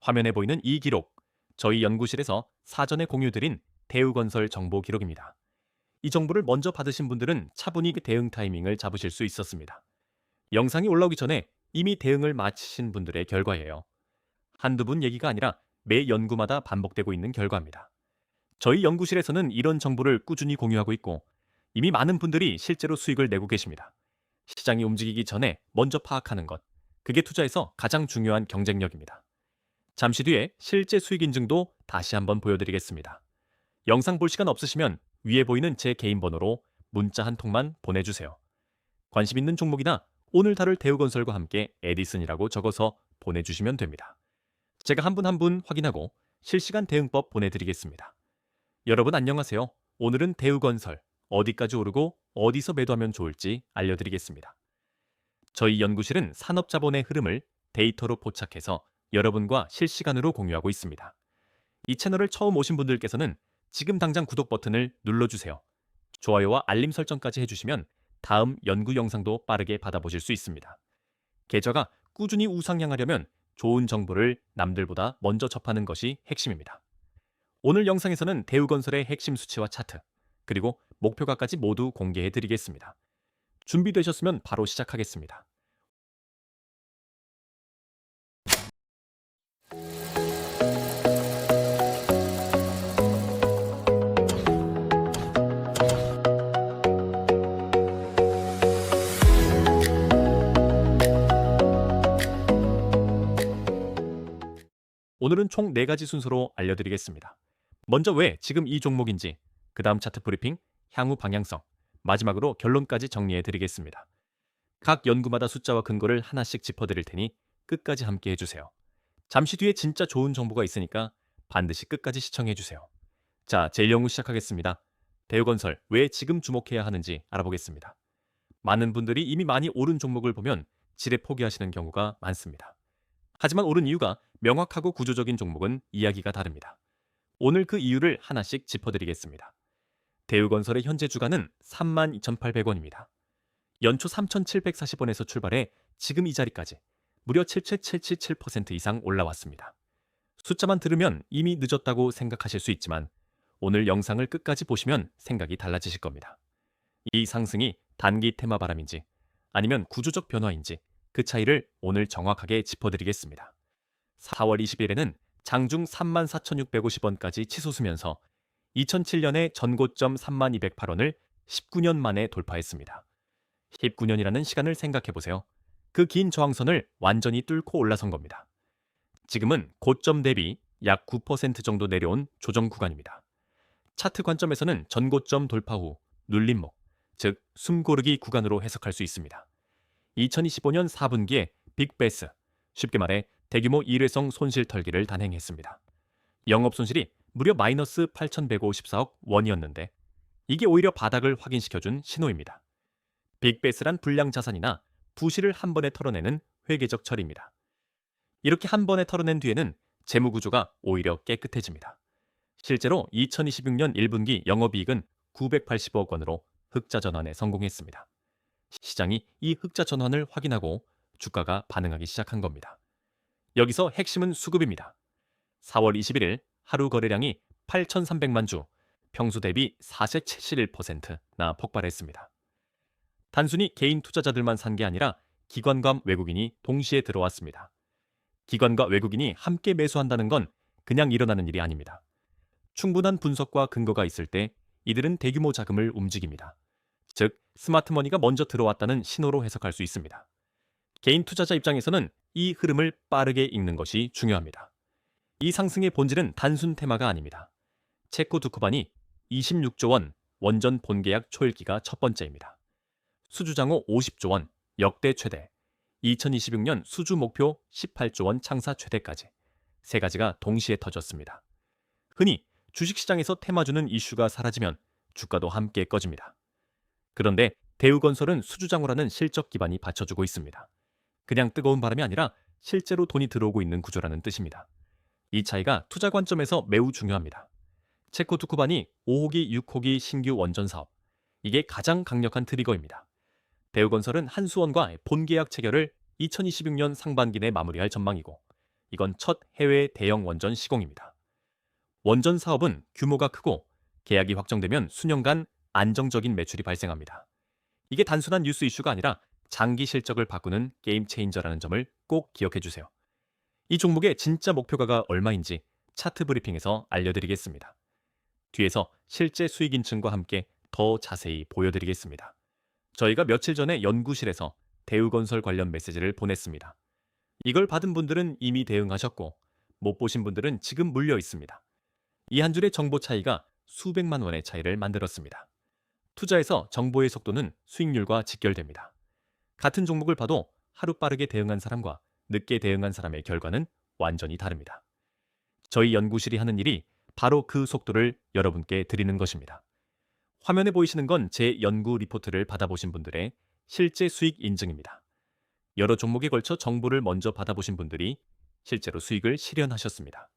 화면에 보이는 이 기록, 저희 연구실에서 사전에 공유드린 대우건설 정보 기록입니다. 이 정보를 먼저 받으신 분들은 차분히 그 대응 타이밍을 잡으실 수 있었습니다. 영상이 올라오기 전에 이미 대응을 마치신 분들의 결과예요. 한두 분 얘기가 아니라 매 연구마다 반복되고 있는 결과입니다. 저희 연구실에서는 이런 정보를 꾸준히 공유하고 있고 이미 많은 분들이 실제로 수익을 내고 계십니다. 시장이 움직이기 전에 먼저 파악하는 것, 그게 투자에서 가장 중요한 경쟁력입니다. 잠시 뒤에 실제 수익 인증도 다시 한번 보여드리겠습니다. 영상 볼 시간 없으시면 위에 보이는 제 개인 번호로 문자 한 통만 보내주세요. 관심 있는 종목이나 오늘 다룰 대우건설과 함께 에디슨이라고 적어서 보내주시면 됩니다. 제가 한 분 한 분 확인하고 실시간 대응법 보내드리겠습니다. 여러분 안녕하세요. 오늘은 대우건설, 어디까지 오르고 어디서 매도하면 좋을지 알려드리겠습니다. 저희 연구실은 산업자본의 흐름을 데이터로 포착해서 여러분과 실시간으로 공유하고 있습니다. 이 채널을 처음 오신 분들께서는 지금 당장 구독 버튼을 눌러주세요. 좋아요와 알림 설정까지 해주시면 다음 연구 영상도 빠르게 받아보실 수 있습니다. 계좌가 꾸준히 우상향하려면 좋은 정보를 남들보다 먼저 접하는 것이 핵심입니다. 오늘 영상에서는 대우건설의 핵심 수치와 차트, 그리고 목표가까지 모두 공개해 드리겠습니다. 준비되셨으면 바로 시작하겠습니다. 오늘은 총 4가지 순서로 알려드리겠습니다. 먼저 왜 지금 이 종목인지, 그 다음 차트 브리핑, 향후 방향성, 마지막으로 결론까지 정리해 드리겠습니다. 각 연구마다 숫자와 근거를 하나씩 짚어드릴 테니 끝까지 함께 해주세요. 잠시 뒤에 진짜 좋은 정보가 있으니까 반드시 끝까지 시청해 주세요. 자, 제1연구 시작하겠습니다. 대우건설 왜 지금 주목해야 하는지 알아보겠습니다. 많은 분들이 이미 많이 오른 종목을 보면 지레 포기하시는 경우가 많습니다. 하지만 오른 이유가 명확하고 구조적인 종목은 이야기가 다릅니다. 오늘 그 이유를 하나씩 짚어드리겠습니다. 대우건설의 현재 주가는 32,800원입니다. 연초 3,740원에서 출발해 지금 이 자리까지 무려 7.777% 이상 올라왔습니다. 숫자만 들으면 이미 늦었다고 생각하실 수 있지만 오늘 영상을 끝까지 보시면 생각이 달라지실 겁니다. 이 상승이 단기 테마 바람인지 아니면 구조적 변화인지 그 차이를 오늘 정확하게 짚어드리겠습니다. 4월 20일에는 장중 34,650원까지 치솟으면서 2007년의 전고점 3208원을 19년 만에 돌파했습니다. 19년이라는 시간을 생각해보세요. 그 긴 저항선을 완전히 뚫고 올라선 겁니다. 지금은 고점 대비 약 9% 정도 내려온 조정 구간입니다. 차트 관점에서는 전고점 돌파 후 눌림목, 즉 숨고르기 구간으로 해석할 수 있습니다. 2025년 4분기에 빅베스, 쉽게 말해 대규모 일회성 손실 털기를 단행했습니다. 영업손실이 무려 마이너스 8,154억 원이었는데 이게 오히려 바닥을 확인시켜준 신호입니다. 빅베스란 불량 자산이나 부실을 한 번에 털어내는 회계적 처리입니다. 이렇게 한 번에 털어낸 뒤에는 재무 구조가 오히려 깨끗해집니다. 실제로 2026년 1분기 영업이익은 980억 원으로 흑자 전환에 성공했습니다. 시장이 이 흑자 전환을 확인하고 주가가 반응하기 시작한 겁니다. 여기서 핵심은 수급입니다. 4월 21일 하루 거래량이 8,300만 주, 평소 대비 471%나 폭발했습니다. 단순히 개인 투자자들만 산 게 아니라 기관과 외국인이 동시에 들어왔습니다. 기관과 외국인이 함께 매수한다는 건 그냥 일어나는 일이 아닙니다. 충분한 분석과 근거가 있을 때 이들은 대규모 자금을 움직입니다. 즉, 스마트머니가 먼저 들어왔다는 신호로 해석할 수 있습니다. 개인 투자자 입장에서는 이 흐름을 빠르게 읽는 것이 중요합니다. 이 상승의 본질은 단순 테마가 아닙니다. 체코 두코반이 26조 원 원전 본계약 초읽기가 첫 번째입니다. 수주장호 50조 원 역대 최대, 2026년 수주 목표 18조 원 창사 최대까지 세 가지가 동시에 터졌습니다. 흔히 주식시장에서 테마주는 이슈가 사라지면 주가도 함께 꺼집니다. 그런데 대우건설은 수주장호라는 실적 기반이 받쳐주고 있습니다. 그냥 뜨거운 바람이 아니라 실제로 돈이 들어오고 있는 구조라는 뜻입니다. 이 차이가 투자 관점에서 매우 중요합니다. 체코 두쿠반이 5호기, 6호기 신규 원전 사업, 이게 가장 강력한 트리거입니다. 대우건설은 한수원과 본계약 체결을 2026년 상반기 내 마무리할 전망이고 이건 첫 해외 대형 원전 시공입니다. 원전 사업은 규모가 크고 계약이 확정되면 수년간 안정적인 매출이 발생합니다. 이게 단순한 뉴스 이슈가 아니라 장기 실적을 바꾸는 게임 체인저라는 점을 꼭 기억해 주세요. 이 종목의 진짜 목표가가 얼마인지 차트 브리핑에서 알려드리겠습니다. 뒤에서 실제 수익 인증과 함께 더 자세히 보여드리겠습니다. 저희가 며칠 전에 연구실에서 대우건설 관련 메시지를 보냈습니다. 이걸 받은 분들은 이미 대응하셨고 못 보신 분들은 지금 물려 있습니다. 이 한 줄의 정보 차이가 수백만 원의 차이를 만들었습니다. 투자에서 정보의 속도는 수익률과 직결됩니다. 같은 종목을 봐도 하루 빠르게 대응한 사람과 늦게 대응한 사람의 결과는 완전히 다릅니다. 저희 연구실이 하는 일이 바로 그 속도를 여러분께 드리는 것입니다. 화면에 보이시는 건 제 연구 리포트를 받아보신 분들의 실제 수익 인증입니다. 여러 종목에 걸쳐 정보를 먼저 받아보신 분들이 실제로 수익을 실현하셨습니다.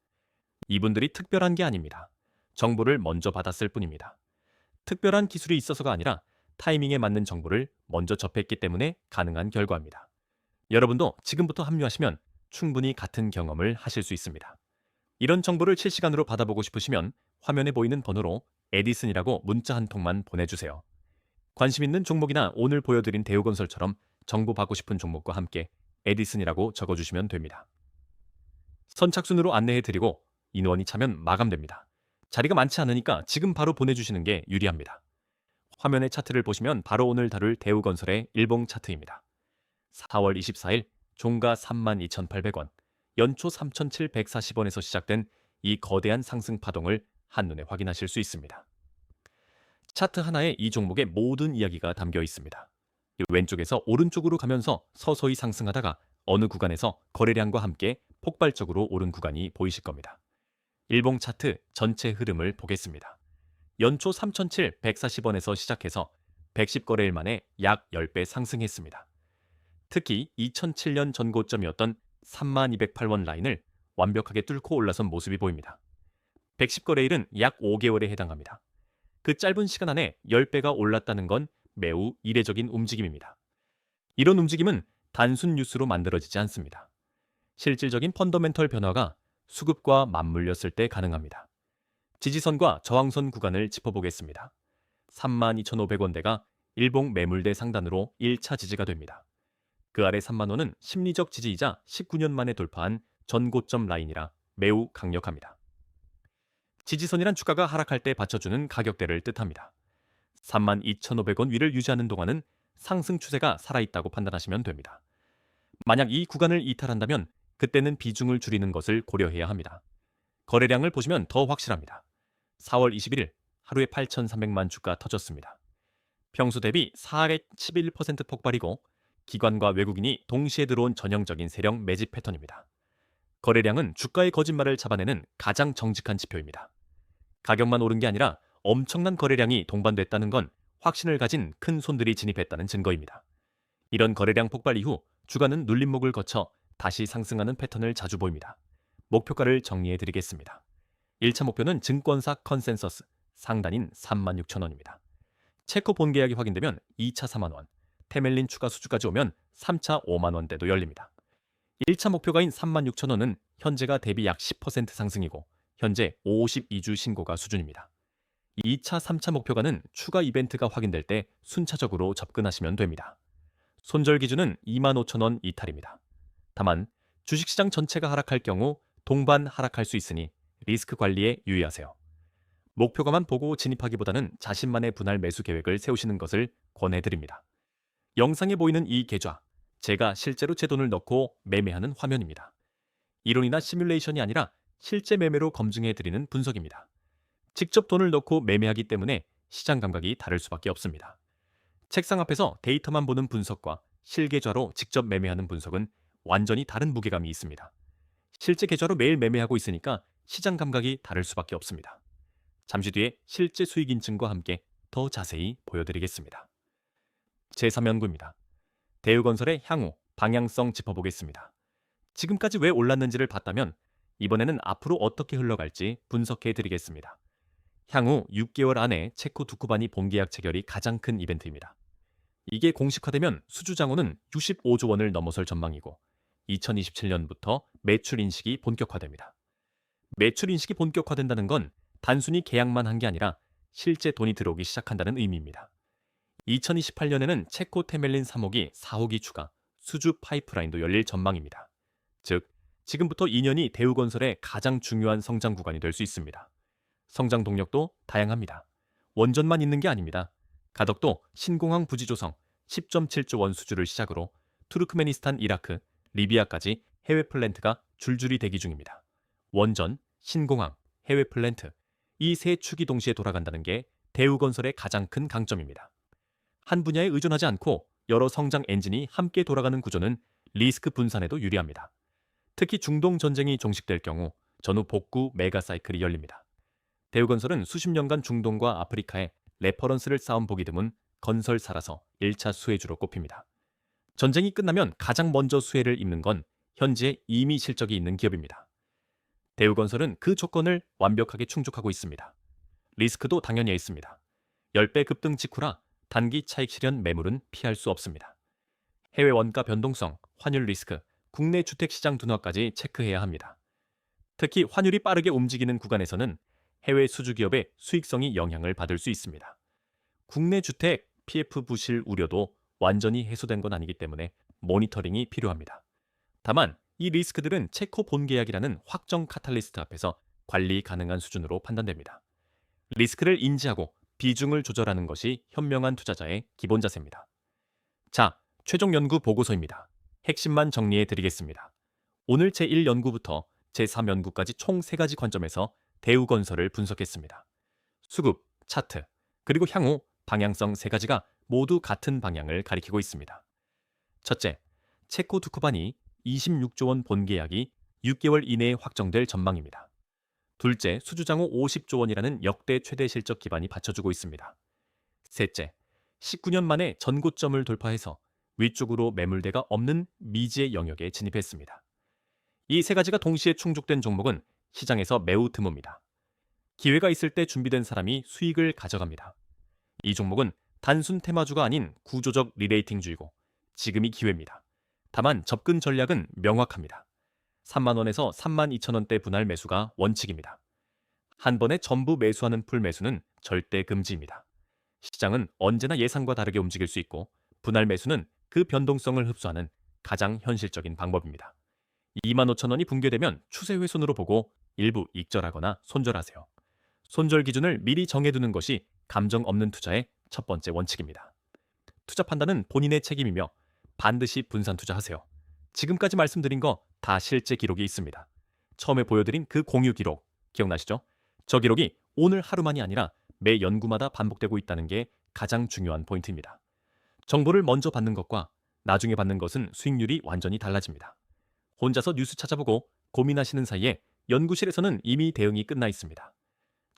이분들이 특별한 게 아닙니다. 정보를 먼저 받았을 뿐입니다. 특별한 기술이 있어서가 아니라 타이밍에 맞는 정보를 먼저 접했기 때문에 가능한 결과입니다. 여러분도 지금부터 합류하시면 충분히 같은 경험을 하실 수 있습니다. 이런 정보를 실시간으로 받아보고 싶으시면 화면에 보이는 번호로 에디슨이라고 문자 한 통만 보내주세요. 관심 있는 종목이나 오늘 보여드린 대우건설처럼 정보 받고 싶은 종목과 함께 에디슨이라고 적어주시면 됩니다. 선착순으로 안내해드리고 인원이 차면 마감됩니다. 자리가 많지 않으니까 지금 바로 보내주시는 게 유리합니다. 화면의 차트를 보시면 바로 오늘 다룰 대우건설의 일봉 차트입니다. 4월 24일 종가 32,800원, 연초 3,740원에서 시작된 이 거대한 상승 파동을 한눈에 확인하실 수 있습니다. 차트 하나에 이 종목의 모든 이야기가 담겨 있습니다. 왼쪽에서 오른쪽으로 가면서 서서히 상승하다가 어느 구간에서 거래량과 함께 폭발적으로 오른 구간이 보이실 겁니다. 일봉 차트 전체 흐름을 보겠습니다. 연초 3,740원에서 시작해서 110거래일 만에 약 10배 상승했습니다. 특히 2007년 전고점이었던 3208원 라인을 완벽하게 뚫고 올라선 모습이 보입니다. 110거래일은 약 5개월에 해당합니다. 그 짧은 시간 안에 10배가 올랐다는 건 매우 이례적인 움직임입니다. 이런 움직임은 단순 뉴스로 만들어지지 않습니다. 실질적인 펀더멘털 변화가 수급과 맞물렸을 때 가능합니다. 지지선과 저항선 구간을 짚어보겠습니다. 32,500원대가 일봉 매물대 상단으로 1차 지지가 됩니다. 그 아래 3만원은 심리적 지지이자 19년 만에 돌파한 전고점 라인이라 매우 강력합니다. 지지선이란 주가가 하락할 때 받쳐주는 가격대를 뜻합니다. 32,500원 위를 유지하는 동안은 상승 추세가 살아있다고 판단하시면 됩니다. 만약 이 구간을 이탈한다면 그때는 비중을 줄이는 것을 고려해야 합니다. 거래량을 보시면 더 확실합니다. 4월 21일 하루에 8,300만 주가 터졌습니다. 평소 대비 411% 폭발이고 기관과 외국인이 동시에 들어온 전형적인 세력 매집 패턴입니다. 거래량은 주가의 거짓말을 잡아내는 가장 정직한 지표입니다. 가격만 오른 게 아니라 엄청난 거래량이 동반됐다는 건 확신을 가진 큰 손들이 진입했다는 증거입니다. 이런 거래량 폭발 이후 주가는 눌림목을 거쳐 다시 상승하는 패턴을 자주 보입니다. 목표가를 정리해드리겠습니다. 1차 목표는 증권사 컨센서스 상단인 36,000원입니다. 체코 본계약이 확인되면 2차 4만원, 테멜린 추가 수주까지 오면 3차 5만원대도 열립니다. 1차 목표가인 36,000원은 현재가 대비 약 10% 상승이고 현재 52주 신고가 수준입니다. 2차, 3차 목표가는 추가 이벤트가 확인될 때 순차적으로 접근하시면 됩니다. 손절 기준은 25,000원 이탈입니다. 다만 주식시장 전체가 하락할 경우 동반 하락할 수 있으니 리스크 관리에 유의하세요. 목표가만 보고 진입하기보다는 자신만의 분할 매수 계획을 세우시는 것을 권해드립니다. 영상에 보이는 이 계좌, 제가 실제로 제 돈을 넣고 매매하는 화면입니다. 이론이나 시뮬레이션이 아니라 실제 매매로 검증해드리는 분석입니다. 직접 돈을 넣고 매매하기 때문에 시장 감각이 다를 수밖에 없습니다. 책상 앞에서 데이터만 보는 분석과 실계좌로 직접 매매하는 분석은 완전히 다른 무게감이 있습니다. 실제 계좌로 매일 매매하고 있으니까 시장 감각이 다를 수밖에 없습니다. 잠시 뒤에 실제 수익 인증과 함께 더 자세히 보여드리겠습니다. 제3연구입니다. 대우건설의 향후 방향성 짚어보겠습니다. 지금까지 왜 올랐는지를 봤다면 이번에는 앞으로 어떻게 흘러갈지 분석해드리겠습니다. 향후 6개월 안에 체코 두쿠반이 본계약 체결이 가장 큰 이벤트입니다. 이게 공식화되면 수주장호는 65조 원을 넘어설 전망이고 2027년부터 매출 인식이 본격화됩니다. 매출 인식이 본격화된다는 건 단순히 계약만 한 게 아니라 실제 돈이 들어오기 시작한다는 의미입니다. 2028년에는 체코 테멜린 3호기, 4호기 추가, 수주 파이프라인도 열릴 전망입니다. 즉, 지금부터 2년이 대우건설의 가장 중요한 성장 구간이 될 수 있습니다. 성장 동력도 다양합니다. 원전만 있는 게 아닙니다. 가덕도 신공항 부지 조성 10.7조 원 수주를 시작으로 투르크메니스탄, 이라크, 리비아까지 해외 플랜트가 줄줄이 대기 중입니다. 원전, 신공항, 해외 플랜트, 이 세 축이 동시에 돌아간다는 게 대우건설의 가장 큰 강점입니다. 한 분야에 의존하지 않고 여러 성장 엔진이 함께 돌아가는 구조는 리스크 분산에도 유리합니다. 특히 중동 전쟁이 종식될 경우 전후 복구 메가 사이클이 열립니다. 대우건설은 수십 년간 중동과 아프리카에 레퍼런스를 쌓은 보기 드문 건설사라서 1차 수혜주로 꼽힙니다. 전쟁이 끝나면 가장 먼저 수혜를 입는 건 현지에 이미 실적이 있는 기업입니다. 대우건설은 그 조건을 완벽하게 충족하고 있습니다. 리스크도 당연히 있습니다. 10배 급등 직후라 단기 차익 실현 매물은 피할 수 없습니다. 해외 원가 변동성, 환율 리스크, 국내 주택시장 둔화까지 체크해야 합니다. 특히 환율이 빠르게 움직이는 구간에서는 해외 수주기업의 수익성이 영향을 받을 수 있습니다. 국내 주택 PF 부실 우려도 완전히 해소된 건 아니기 때문에 모니터링이 필요합니다. 다만 이 리스크들은 체코 본계약이라는 확정 카탈리스트 앞에서 관리 가능한 수준으로 판단됩니다. 리스크를 인지하고 비중을 조절하는 것이 현명한 투자자의 기본 자세입니다. 자, 최종 연구 보고서입니다. 핵심만 정리해 드리겠습니다. 오늘 제1연구부터 제3연구까지 총 3가지 관점에서 대우건설을 분석했습니다. 수급, 차트, 그리고 향후 방향성 3가지가 모두 같은 방향을 가리키고 있습니다. 첫째, 체코 두코반이 26조 원 본계약이 6개월 이내에 확정될 전망입니다. 둘째, 수주장후 50조 원이라는 역대 최대 실적 기반이 받쳐주고 있습니다. 셋째, 19년 만에 전고점을 돌파해서 위쪽으로 매물대가 없는 미지의 영역에 진입했습니다. 이 3가지가 동시에 충족된 종목은 시장에서 매우 드뭅니다. 기회가 있을 때 준비된 사람이 수익을 가져갑니다. 이 종목은 단순 테마주가 아닌 구조적 리레이팅주이고 지금이 기회입니다. 다만 접근 전략은 명확합니다. 3만 원에서 3만 2천 원대 분할 매수가 원칙입니다. 한 번에 전부 매수하는 풀 매수는 절대 금지입니다. 시장은 언제나 예상과 다르게 움직일 수 있고 분할 매수는 그 변동성을 흡수하는 가장 현실적인 방법입니다. 2만 5천 원이 붕괴되면 추세 훼손으로 보고 일부 익절하거나 손절하세요. 손절 기준을 미리 정해두는 것이 감정 없는 투자의 첫 번째 원칙입니다. 투자 판단은 본인의 책임이며 반드시 분산 투자하세요. 지금까지 말씀드린 거 다 실제 기록이 있습니다. 처음에 보여드린 그 공유 기록 기억나시죠? 저 기록이 오늘 하루만이 아니라 매 연구마다 반복되고 있다는 게 가장 중요한 포인트입니다. 정보를 먼저 받는 것과 나중에 받는 것은 수익률이 완전히 달라집니다. 혼자서 뉴스 찾아보고 고민하시는 사이에 연구실에서는 이미 대응이 끝나 있습니다.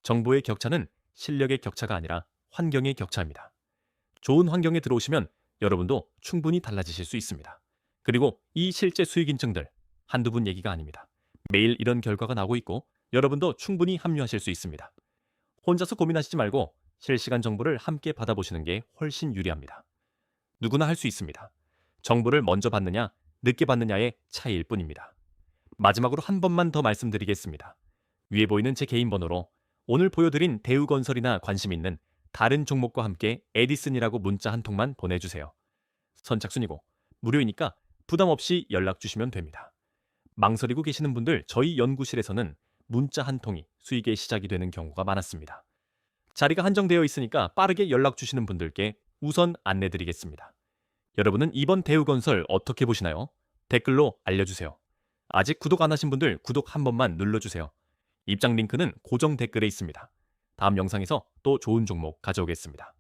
정보의 격차는 실력의 격차가 아니라 환경의 격차입니다. 좋은 환경에 들어오시면 여러분도 충분히 달라지실 수 있습니다. 그리고 이 실제 수익 인증들 한두 분 얘기가 아닙니다. 매일 이런 결과가 나오고 있고 여러분도 충분히 합류하실 수 있습니다. 혼자서 고민하시지 말고 실시간 정보를 함께 받아보시는 게 훨씬 유리합니다. 누구나 할 수 있습니다. 정보를 먼저 받느냐, 늦게 받느냐의 차이일 뿐입니다. 마지막으로 한 번만 더 말씀드리겠습니다. 위에 보이는 제 개인 번호로 오늘 보여드린 대우건설이나 관심 있는 다른 종목과 함께 에디슨이라고 문자 한 통만 보내주세요. 선착순이고 무료이니까 부담 없이 연락 주시면 됩니다. 망설이고 계시는 분들 저희 연구실에서는 문자 한 통이 수익의 시작이 되는 경우가 많았습니다. 자리가 한정되어 있으니까 빠르게 연락 주시는 분들께 우선 안내드리겠습니다. 여러분은 이번 대우건설 어떻게 보시나요? 댓글로 알려주세요. 아직 구독 안 하신 분들 구독 한 번만 눌러주세요. 입장 링크는 고정 댓글에 있습니다. 다음 영상에서 또 좋은 종목 가져오겠습니다.